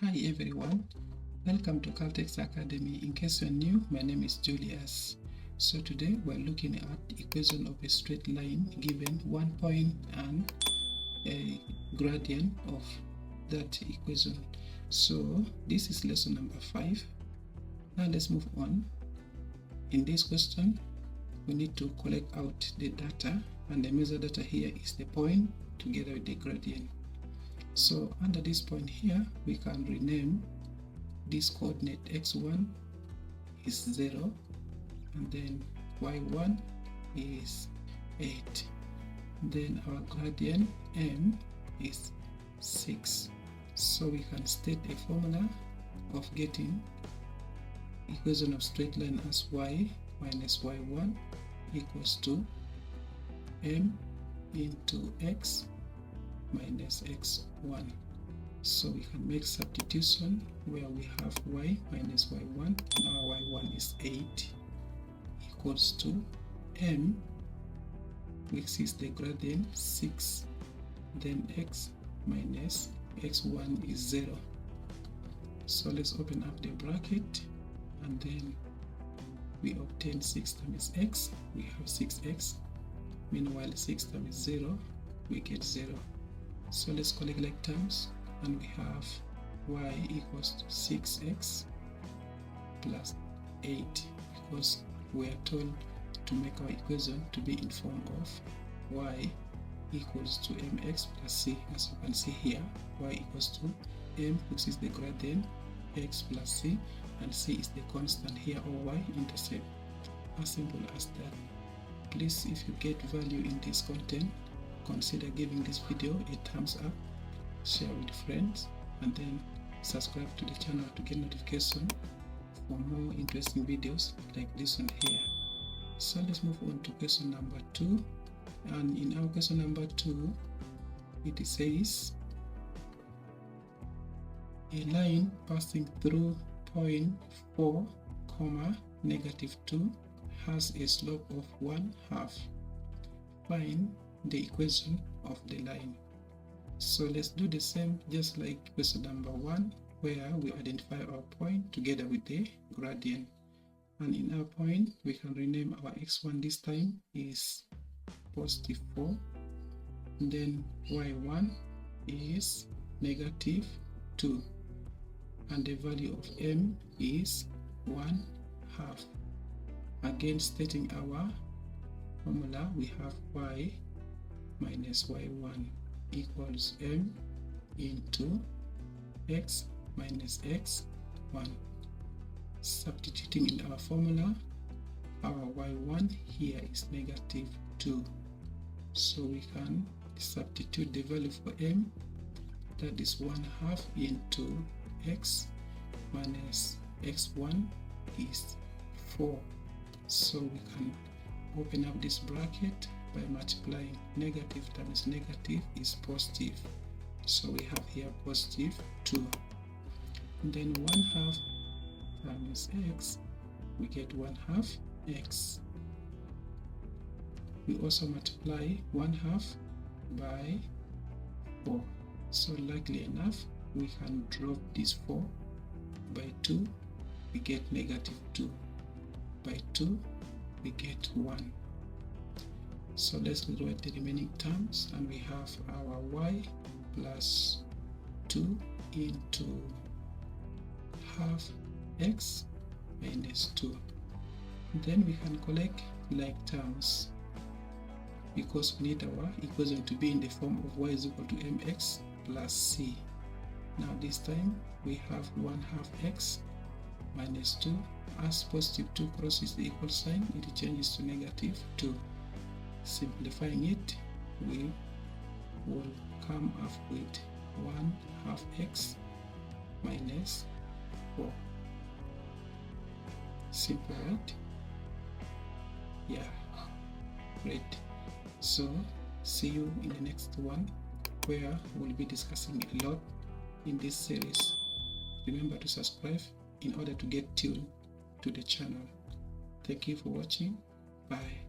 Hi everyone, welcome to Caltex Academy. In case you're new, my name is Julius. So today we're looking at the equation of a straight line given 1 point and a gradient of that equation. So this is lesson number 5. Now let's move on. In this question, we need to collect out the data, and the measure data here is the point together with the gradient. So under this point here, we can rename this coordinate x1 is 0, and then y1 is 8. Then our gradient m is 6. So we can state a formula of getting equation of straight line as y minus y1 equals to m into x minus x1. So we can make substitution where we have y minus y1, and our y1 is 8, equals to m, which is the gradient 6, then x minus x1 is 0. So let's open up the bracket, and then we obtain 6 times x, we have 6x. Meanwhile 6 times 0, we get 0. So let's collect like terms, and we have y equals to 6x plus 8, because we are told to make our equation to be in form of y equals to mx plus c. As you can see here, y equals to m, which is the gradient, x plus c, and c is the constant here, or y-intercept. As simple as that. Please, if you get value in this content, consider giving this video a thumbs up, share with friends, and then subscribe to the channel to get notification for more interesting videos like this one here. So let's move on to question number 2. And in our question number 2, it says a line passing through point 4, -2 has a slope of 1/2. Find the equation of the line. So let's do the same just like question number 1, where we identify our point together with the gradient. And in our point, we can rename our x1 this time is positive 4, and then y1 is -2, and the value of m is 1/2. Again, stating our formula, we have y minus y1 equals m into x minus x1. Substituting in our formula, our y1 here is -2. So we can substitute the value for m, that is 1/2 into x minus x1 is 4. So we can open up this bracket by multiplying. Negative times negative is positive. So we have here positive 2. And then 1/2 times x, we get 1/2 x. We also multiply 1/2 by 4. So likely enough, we can drop this 4 by 2, we get -2. By 2, we get 1. So let's write the remaining terms, and we have our y plus 2 into half x minus 2. Then we can collect like terms, because we need our equation to be in the form of y is equal to mx plus c. Now this time we have 1/2 x minus 2. As positive 2 crosses the equal sign, it changes to -2. Simplifying it, we will come up with 1/2 x minus 4. Simple, right? Yeah, great. So see you in the next one, where we'll be discussing a lot in this series. Remember to subscribe in order to get tuned to the channel. Thank you for watching. Bye.